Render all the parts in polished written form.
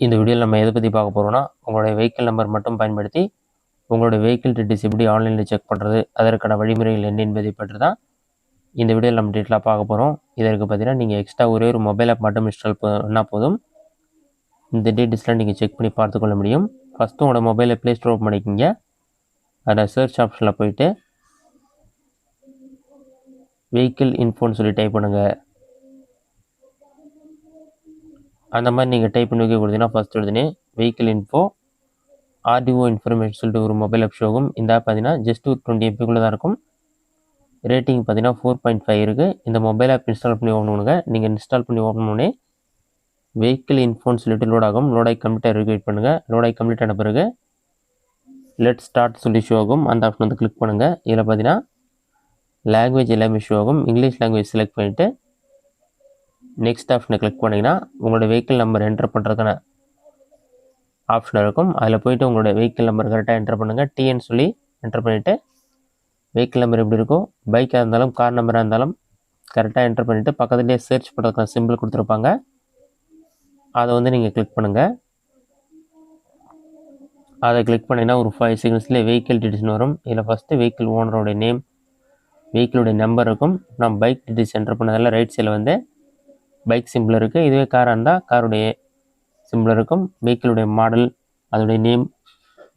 இந்த வீடியோவில் நம்ம எதை பற்றி பார்க்க போகிறோம்னா, உங்களுடைய வெஹிக்கிள் நம்பர் மட்டும் பயன்படுத்தி உங்களுடைய வெஹிக்கிள் டீட்டெயில்ஸ் எப்படி ஆன்லைனில் செக் பண்ணுறது, அதற்கான வழிமுறைகள் என்ன என்பதை பற்றி தான் இந்த வீடியோவில் நம்ம டீட்டெயிலாக பார்க்க போகிறோம். இதற்கு பார்த்தீங்கன்னா நீங்கள் எக்ஸ்ட்ரா ஒரே ஒரு மொபைல் ஆப் மட்டும் இன்ஸ்டால் பண்ணால் போதும். இந்த டீட்டெயில்ஸ்லாம் நீங்கள் செக் பண்ணி பார்த்துக்கொள்ள முடியும். ஃபஸ்ட்டு உங்களோட மொபைலை ப்ளே ஸ்டோர் ஓப்பன் பண்ணிக்கிங்க. அதில் சர்ச் ஆப்ஷனில் போயிட்டு வெஹிக்கிள் இன்ஃபோன்னு சொல்லி டைப் பண்ணுங்கள். அந்த மாதிரி நீங்கள் டைப் பண்ணி வைக்க கொடுத்தீங்கன்னா ஃபஸ்ட் எடுத்துனே வெஹிக்கிள் இன்ஃபோ ஆர்டிஓ இன்ஃபர்மேஷன் சொல்லிட்டு ஒரு மொபைல் ஆப் ஷோகும். இந்த ஆப் பார்த்தீங்கன்னா ஜஸ்ட் 20 MB தான் இருக்கும். ரேட்டிங் பார்த்தீங்கன்னா 4.5 இருக்குது. இந்த மொபைல் ஆப் இன்ஸ்டால் பண்ணி ஓப்பன் பண்ணுங்க. நீங்கள் இன்ஸ்டால் பண்ணி ஓப்பன் பண்ணி வெஹிக்கிள் இன்ஃபோன்னு சொல்லிட்டு லோட் ஆகும். லோடாகி கம்ப்ளீட்டாக வெயிட் பண்ணுங்கள். லோடாகி கம்ப்ளீட் ஆன பிறகு லெட் ஸ்டார்ட் சொல்லி ஷோ ஆகும். அந்த ஆப்ஷன் வந்து கிளிக் பண்ணுங்கள். இதில் பார்த்தீங்கன்னா லாங்குவேஜ் எல்லாமே ஷோ ஆகும். இங்கிலீஷ் லாங்குவேஜ் செலக்ட் பண்ணிவிட்டு நெக்ஸ்ட் ஆப்ஷனை கிளிக் பண்ணிங்கன்னா உங்களோட வெஹிக்கிள் நம்பர் என்டர் பண்ணுறதுக்கான ஆப்ஷன் இருக்கும். அதில் போய்ட்டு உங்களோட வெஹிக்கிள் நம்பர் கரெக்டாக என்டர் பண்ணுங்கள். டிஎன்னு சொல்லி என்டர் பண்ணிவிட்டு வெஹிக்கிள் நம்பர் எப்படி இருக்கும், பைக்காக இருந்தாலும் கார் நம்பராக இருந்தாலும் கரெக்டாக என்டர் பண்ணிவிட்டு பக்கத்துலேயே சர்ச் பண்ணுறதுக்கான சிம்பிள் கொடுத்துருப்பாங்க. அதை வந்து நீங்கள் கிளிக் பண்ணுங்கள். அதை கிளிக் பண்ணிங்கன்னா ஒரு 5 செகண்ட்ஸ்லேயே வெஹிக்கிள் டீட்டெயில்ஸ்னு வரும். இதில் ஃபஸ்ட்டு வெஹிக்கிள் ஓனரோடைய நேம், வெஹிக்கிளுடைய நம்பர் இருக்கும். நம்ம பைக் டீட்டெயில்ஸ் என்டர் பண்ணதில் ரைட் சைடில் வந்து பைக் சிம்பிள் இருக்குது. இதுவே காராக இருந்தால் காருடைய சிம்பிள் இருக்கும். வெஹிக்கிளுடைய மாடல், அதோடைய நேம்,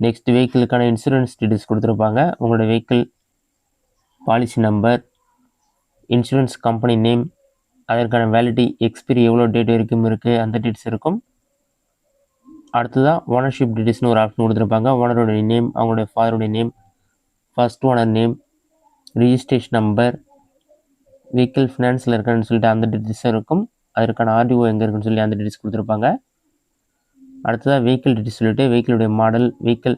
நெக்ஸ்ட் வெஹிக்கிளுக்கான இன்சூரன்ஸ் டீட்டெயில்ஸ் கொடுத்துருப்பாங்க. உங்களுடைய vehicle policy number, insurance company name, அதற்கான வேலிடிட்டி எக்ஸ்பிரி எவ்வளோ டேட் வரைக்கும் இருக்குது அந்த டீட்டெயில்ஸ் இருக்கும். அடுத்ததாக ஓனர்ஷிப் டீட்டெயில்ஸ்னு ஒரு ஆப்ஷன் கொடுத்துருப்பாங்க. ஓனருடைய நேம், அவங்களுடைய ஃபாதருடைய name, first owner name, registration number, vehicle ஃபினான்ஸில் இருக்கான்னு சொல்லிட்டு அந்த டீட்டெயில்ஸும் இருக்கும். அதற்கான ஆர்டிஓ எங்கே இருக்குன்னு சொல்லி அந்த டீட்டெயில்ஸ் கொடுத்துருப்பாங்க. அடுத்ததாக வெஹிக்கிள் டீட்டெயில்ஸ் சொல்லிட்டு வெஹிக்கிளுடைய மாடல், வெஹிக்கிள்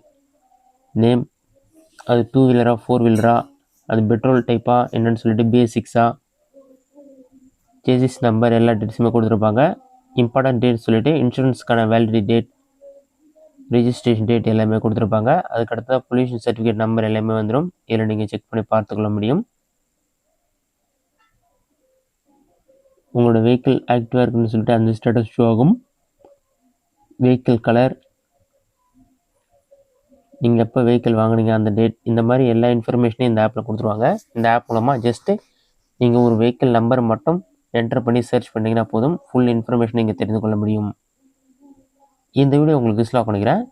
நேம், அது 2 வீலரா 4 வீலரா, அது பெட்ரோல் டைப்பாக என்னன்னு சொல்லிட்டு பேசிக்ஸா, சேசிஸ் நம்பர் எல்லா டீட்டெயில்ஸுமே கொடுத்துருப்பாங்க. இம்பார்ட்டன்ட் டேட் சொல்லிட்டு இன்சூரன்ஸ்க்கான வேலிடிட்டி டேட், ரிஜிஸ்ட்ரேஷன் டேட் எல்லாமே கொடுத்துருப்பாங்க. அதுக்கடுத்ததாக பொல்யூஷன் சர்டிஃபிகேட் நம்பர் எல்லாமே வந்துடும். இதில் நீங்கள் செக் பண்ணி பார்த்துக்கொள்ள முடியும். உங்களோட வெஹிக்கிள் ஆக்டிவாக இருக்குன்னு சொல்லிட்டு அந்த ஸ்டேட்டஸ் ஷோ ஆகும். வெஹிக்கிள் கலர், நீங்கள் எப்போ வெஹிக்கிள் வாங்குனீங்க அந்த டேட், இந்த மாதிரி எல்லா இன்ஃபர்மேஷனையும் இந்த ஆப்பில் கொடுத்துருவாங்க. இந்த ஆப் மூலமாக ஜஸ்ட்டு நீங்கள் ஒரு வெஹிக்கிள் நம்பர் மட்டும் என்டர் பண்ணி சர்ச் பண்ணிங்கன்னா போதும், ஃபுல் இன்ஃபர்மேஷன் நீங்கள் தெரிந்து கொள்ள முடியும். இந்த வீடியோ உங்களுக்கு யூஸ்ஃபுல்லாக பண்ணிக்கிறேன்.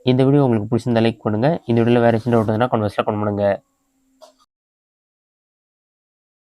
இந்த வீடியோ உங்களுக்கு பிடிச்சிருந்தா லைக் பண்ணுங்கள். இந்த வீடியோவில் வேறு சின்ன டவுட் இருந்தால் கமெண்ட்ஸில் கமெண்ட் பண்ணுங்கள்.